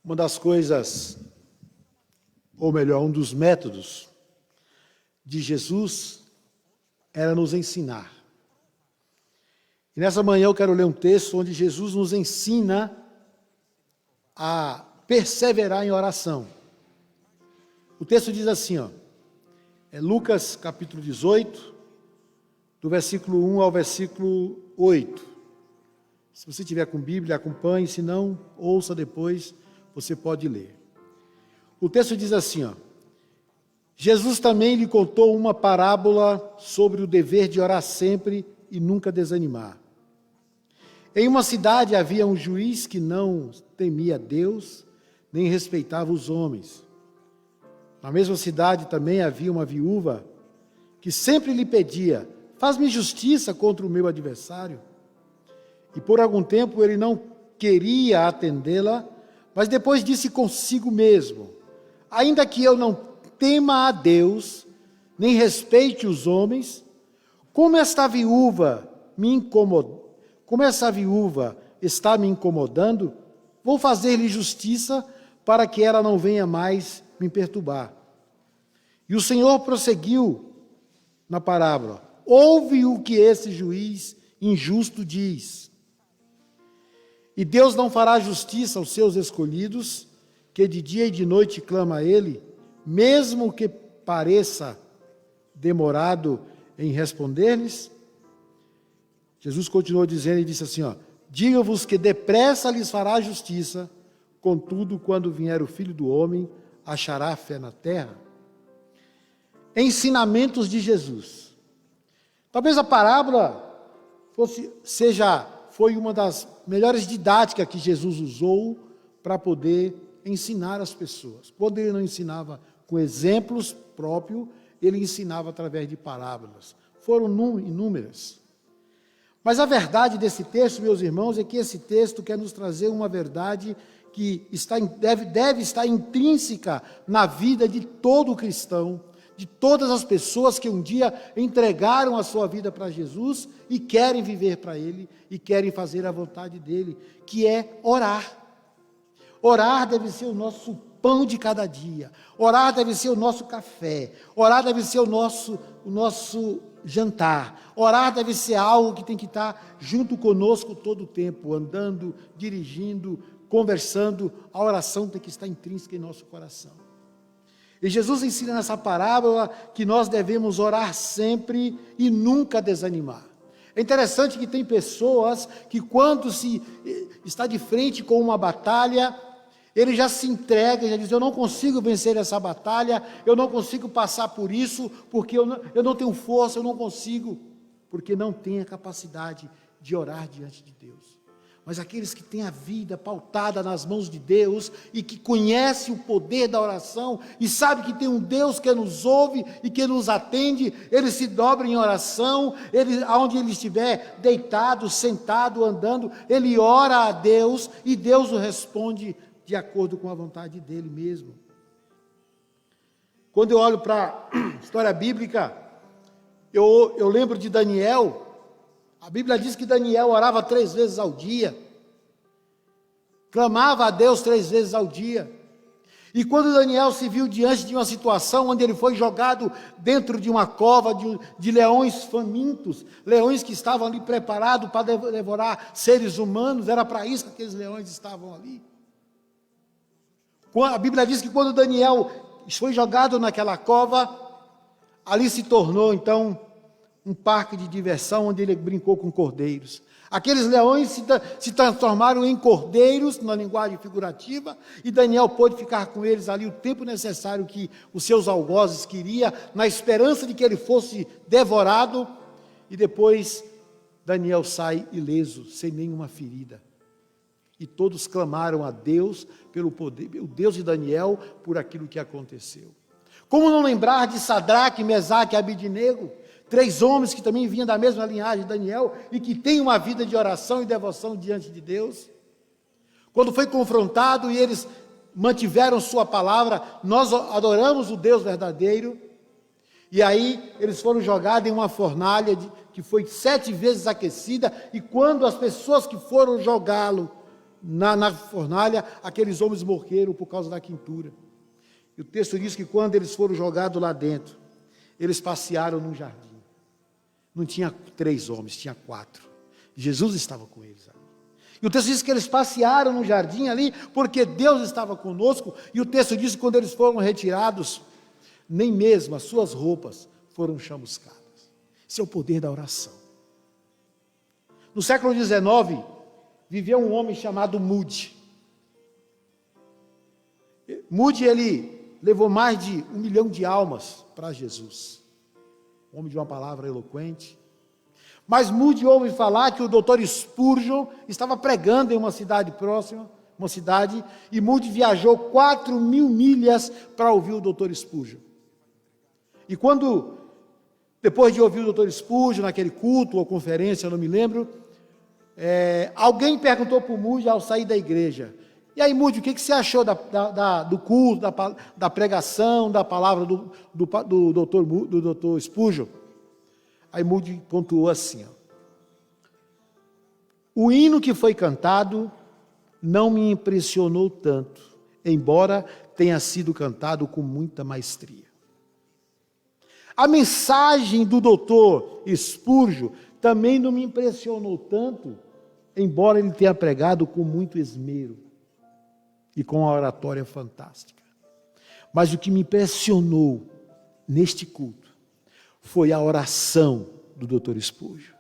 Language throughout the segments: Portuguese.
Uma das coisas, ou melhor, um dos métodos de Jesus era nos ensinar. E nessa manhã eu quero ler um texto onde Jesus nos ensina a perseverar em oração. O texto diz assim, é Lucas capítulo 18, do versículo 1 ao versículo 8. Se você tiver com Bíblia, acompanhe, se não, ouça depois, você pode ler. O texto diz assim, Jesus também lhe contou uma parábola sobre o dever de orar sempre e nunca desanimar. Em uma cidade havia um juiz que não temia Deus, nem respeitava os homens. Na mesma cidade também havia uma viúva que sempre lhe pedia: faz-me justiça contra o meu adversário. E por algum tempo ele não queria atendê-la, mas depois disse consigo mesmo: ainda que eu não tema a Deus, nem respeite os homens, como essa viúva está me incomodando, vou fazer-lhe justiça para que ela não venha mais me perturbar. E o Senhor prosseguiu na parábola: ouve o que esse juiz injusto diz. E Deus não fará justiça aos seus escolhidos, que de dia e de noite clama a Ele, mesmo que pareça demorado em responder-lhes? Jesus continuou dizendo e disse assim, digo-vos que depressa lhes fará justiça, contudo, quando vier o Filho do Homem, achará fé na terra? Ensinamentos de Jesus. Talvez a parábola foi uma das melhores didáticas que Jesus usou para poder ensinar as pessoas. Quando ele não ensinava com exemplos próprios, ele ensinava através de parábolas. Foram inúmeras. Mas a verdade desse texto, meus irmãos, é que esse texto quer nos trazer uma verdade que deve estar intrínseca na vida de todo cristão, de todas as pessoas que um dia entregaram a sua vida para Jesus e querem viver para Ele e querem fazer a vontade dEle, que é orar. Orar deve ser o nosso pão de cada dia, orar deve ser o nosso café, orar deve ser o nosso jantar, orar deve ser algo que tem que estar junto conosco todo o tempo, andando, dirigindo, conversando. A oração tem que estar intrínseca em nosso coração. E Jesus ensina nessa parábola que nós devemos orar sempre e nunca desanimar. É interessante que tem pessoas que quando se está de frente com uma batalha, ele já se entrega, já diz: eu não consigo vencer essa batalha, eu não consigo passar por isso, porque eu não tenho força, eu não consigo, porque não tem a capacidade de orar diante de Deus. Mas aqueles que têm a vida pautada nas mãos de Deus e que conhecem o poder da oração e sabem que tem um Deus que nos ouve e que nos atende, eles se dobram em oração, aonde ele estiver deitado, sentado, andando, ele ora a Deus e Deus o responde de acordo com a vontade dele mesmo. Quando eu olho para a história bíblica, eu lembro de Daniel. A Bíblia diz que Daniel orava 3 vezes ao dia, clamava a Deus 3 vezes ao dia. E quando Daniel se viu diante de uma situação onde ele foi jogado dentro de uma cova de leões famintos, leões que estavam ali preparados para devorar seres humanos, era para isso que aqueles leões estavam ali. A Bíblia diz que quando Daniel foi jogado naquela cova, ali se tornou então um parque de diversão onde ele brincou com cordeiros. Aqueles leões se transformaram em cordeiros, na linguagem figurativa, e Daniel pôde ficar com eles ali o tempo necessário que os seus algozes queriam, na esperança de que ele fosse devorado, e depois Daniel sai ileso, sem nenhuma ferida. E todos clamaram a Deus pelo poder, o Deus de Daniel, por aquilo que aconteceu. Como não lembrar de Sadraque, Mesaque e Abidnego, 3 homens que também vinham da mesma linhagem de Daniel e que têm uma vida de oração e devoção diante de Deus? Quando foi confrontado e eles mantiveram sua palavra: nós adoramos o Deus verdadeiro. E aí eles foram jogados em uma fornalha que foi 7 vezes aquecida, e quando as pessoas que foram jogá-lo na fornalha, aqueles homens morreram por causa da quintura. E o texto diz que quando eles foram jogados lá dentro, eles passearam num jardim. Não tinha 3 homens, tinha 4. Jesus estava com eles ali. E o texto diz que eles passearam no jardim ali, porque Deus estava conosco. E o texto diz que quando eles foram retirados, nem mesmo as suas roupas foram chamuscadas. Esse é o poder da oração. No século XIX, viveu um homem chamado Moody. Moody, ele levou mais de 1 milhão de almas para Jesus. Um homem de uma palavra eloquente. Mas Moody ouve falar que o Dr. Spurgeon estava pregando em uma cidade próxima, e Moody viajou 4.000 milhas para ouvir o Dr. Spurgeon. E quando, depois de ouvir o Dr. Spurgeon, naquele culto ou conferência, eu não me lembro, alguém perguntou para o Moody ao sair da igreja: e aí, Moody, o que você achou do culto, da pregação, da palavra do Dr. Spurgeon? Aí Moody pontuou assim: o hino que foi cantado não me impressionou tanto, embora tenha sido cantado com muita maestria. A mensagem do Dr. Spurgeon também não me impressionou tanto, embora ele tenha pregado com muito esmero e com uma oratória fantástica. Mas o que me impressionou neste culto foi a oração do Dr. Spurgeon.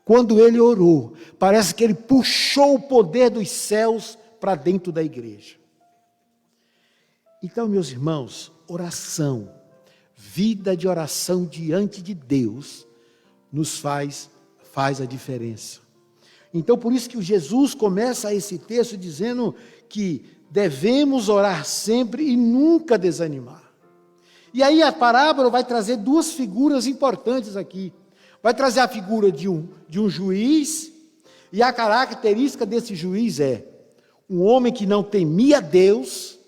Quando ele orou, parece que ele puxou o poder dos céus para dentro da igreja. Então, meus irmãos, oração, vida de oração diante de Deus, nos faz a diferença. Então, por isso que Jesus começa esse texto dizendo que devemos orar sempre e nunca desanimar. E aí a parábola vai trazer 2 figuras importantes aqui. Vai trazer a figura de um juiz, e a característica desse juiz é um homem que não temia Deus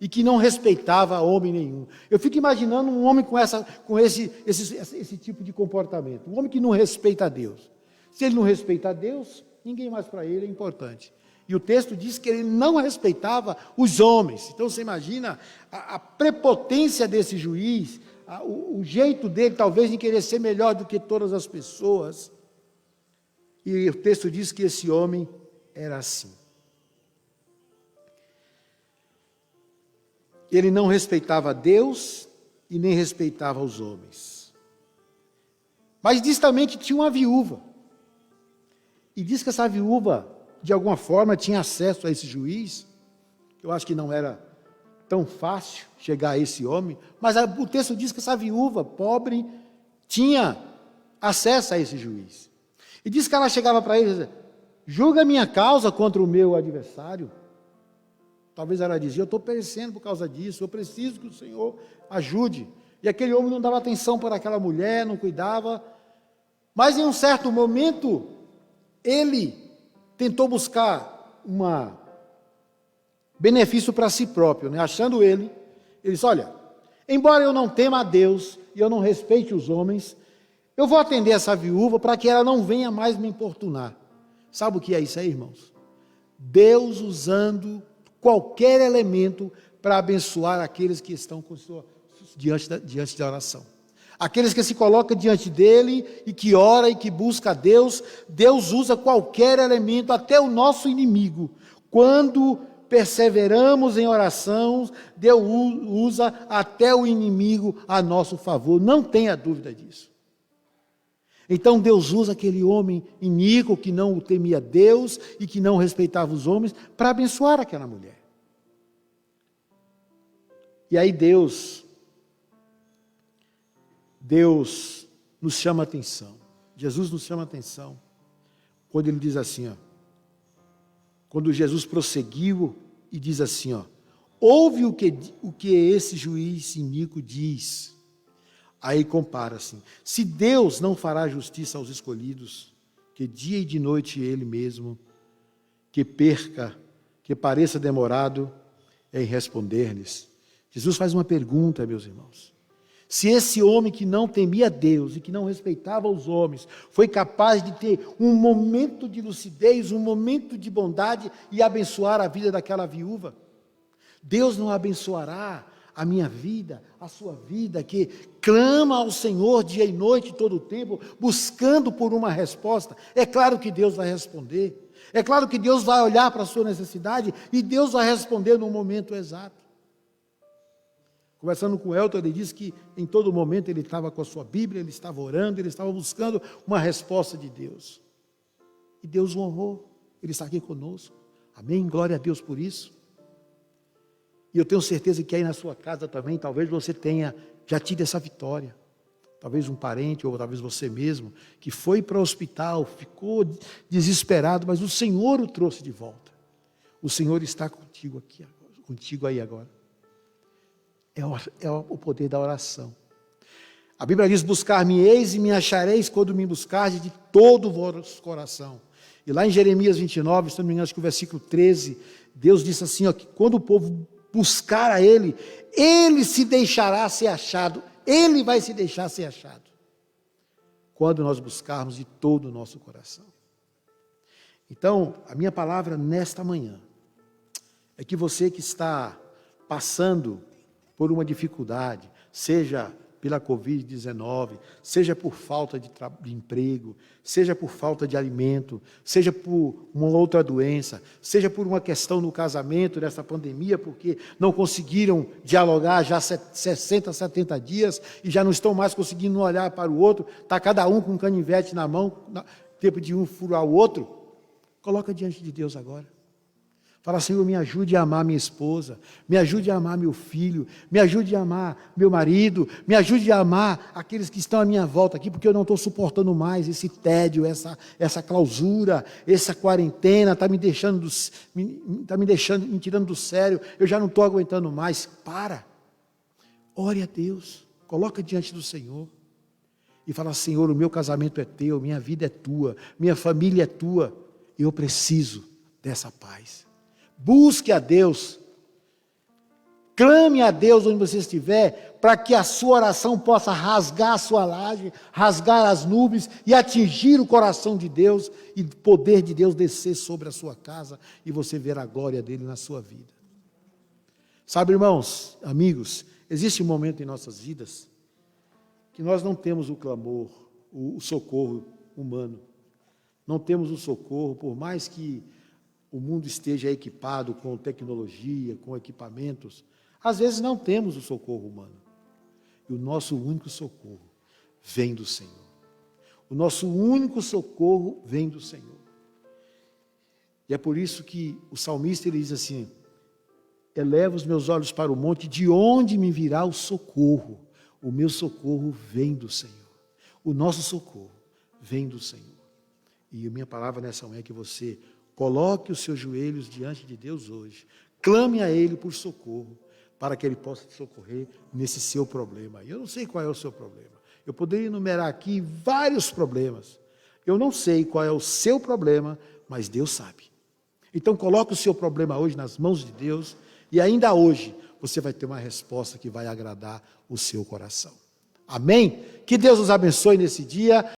e que não respeitava homem nenhum. Eu fico imaginando um homem com esse tipo de comportamento. Um homem que não respeita a Deus. Se ele não respeita a Deus, ninguém mais para ele é importante. E o texto diz que ele não respeitava os homens. Então você imagina a prepotência desse juiz, o jeito dele talvez de querer ser melhor do que todas as pessoas. E o texto diz que esse homem era assim. Ele não respeitava Deus e nem respeitava os homens. Mas diz também que tinha uma viúva. E diz que essa viúva, de alguma forma, tinha acesso a esse juiz. Eu acho que não era tão fácil chegar a esse homem, mas o texto diz que essa viúva pobre tinha acesso a esse juiz. E diz que ela chegava para ele e dizia: julga minha causa contra o meu adversário. Talvez ela dizia: eu estou perecendo por causa disso, eu preciso que o Senhor ajude. E aquele homem não dava atenção para aquela mulher, não cuidava. Mas em um certo momento, ele tentou buscar benefício para si próprio, né? Achando ele disse: olha, embora eu não tema a Deus e eu não respeite os homens, eu vou atender essa viúva para que ela não venha mais me importunar. Sabe o que é isso aí, irmãos? Deus usando qualquer elemento para abençoar aqueles que estão diante da oração. Aqueles que se colocam diante dele e que ora e que busca a Deus, Deus usa qualquer elemento, até o nosso inimigo. Quando perseveramos em oração, Deus usa até o inimigo a nosso favor, não tenha dúvida disso. Então Deus usa aquele homem iníquo que não temia Deus e que não respeitava os homens para abençoar aquela mulher. E aí Deus nos chama a atenção. Jesus nos chama a atenção quando ele diz assim, quando Jesus prosseguiu e diz assim, ouve o que esse juiz iníquo diz. Aí compara assim: se Deus não fará justiça aos escolhidos, que dia e de noite ele mesmo, que pareça demorado em responder-lhes. Jesus faz uma pergunta, meus irmãos: Se esse homem que não temia Deus e que não respeitava os homens, foi capaz de ter um momento de lucidez, um momento de bondade e abençoar a vida daquela viúva, Deus não abençoará a minha vida, a sua vida, que clama ao Senhor dia e noite, todo o tempo, buscando por uma resposta? É claro que Deus vai responder. É claro que Deus vai olhar para a sua necessidade e Deus vai responder no momento exato. Conversando com o Elton, ele disse que em todo momento ele estava com a sua Bíblia, ele estava orando, ele estava buscando uma resposta de Deus. E Deus o honrou, ele está aqui conosco. Amém? Glória a Deus por isso. E eu tenho certeza que aí na sua casa também, talvez você tenha já tido essa vitória. Talvez um parente, ou talvez você mesmo, que foi para o hospital, ficou desesperado, mas o Senhor o trouxe de volta. O Senhor está contigo aqui, contigo aí agora. É o poder da oração. A Bíblia diz: buscar-me-eis e me achareis quando me buscardes de todo o vosso coração. E lá em Jeremias 29, se não me engano, acho que o versículo 13, Deus disse assim, ó, que quando o povo buscar a Ele, Ele se deixará ser achado. Ele vai se deixar ser achado. Quando nós buscarmos de todo o nosso coração. Então, a minha palavra nesta manhã é que você que está passando por uma dificuldade, seja pela Covid-19, seja por falta de emprego, seja por falta de alimento, seja por uma outra doença, seja por uma questão no casamento, nessa pandemia, porque não conseguiram dialogar já 60, 70 dias e já não estão mais conseguindo olhar para o outro, está cada um com um canivete na mão, tempo de um furar o outro. Coloca diante de Deus agora. Fala: Senhor, me ajude a amar minha esposa, me ajude a amar meu filho, me ajude a amar meu marido, me ajude a amar aqueles que estão à minha volta aqui, porque eu não estou suportando mais esse tédio, essa clausura, essa quarentena, está me tirando do sério, eu já não estou aguentando mais. Para, ore a Deus, coloca diante do Senhor e fala: Senhor, o meu casamento é teu, minha vida é tua, minha família é tua, eu preciso dessa paz. Busque a Deus, clame a Deus onde você estiver, para que a sua oração possa rasgar a sua laje, rasgar as nuvens e atingir o coração de Deus, e o poder de Deus descer sobre a sua casa e você ver a glória dele na sua vida. Sabe, irmãos, amigos, existe um momento em nossas vidas que nós não temos o clamor, o socorro humano, não temos o socorro, por mais que o mundo esteja equipado com tecnologia, com equipamentos, às vezes não temos o socorro humano. E o nosso único socorro vem do Senhor. O nosso único socorro vem do Senhor. E é por isso que o salmista ele diz assim: eleva os meus olhos para o monte, de onde me virá o socorro? O meu socorro vem do Senhor. O nosso socorro vem do Senhor. E a minha palavra nessa manhã é que você coloque os seus joelhos diante de Deus hoje. Clame a Ele por socorro, para que Ele possa te socorrer nesse seu problema. Eu não sei qual é o seu problema. Eu poderia enumerar aqui vários problemas. Eu não sei qual é o seu problema, mas Deus sabe. Então coloque o seu problema hoje nas mãos de Deus, e ainda hoje você vai ter uma resposta que vai agradar o seu coração. Amém? Que Deus nos abençoe nesse dia.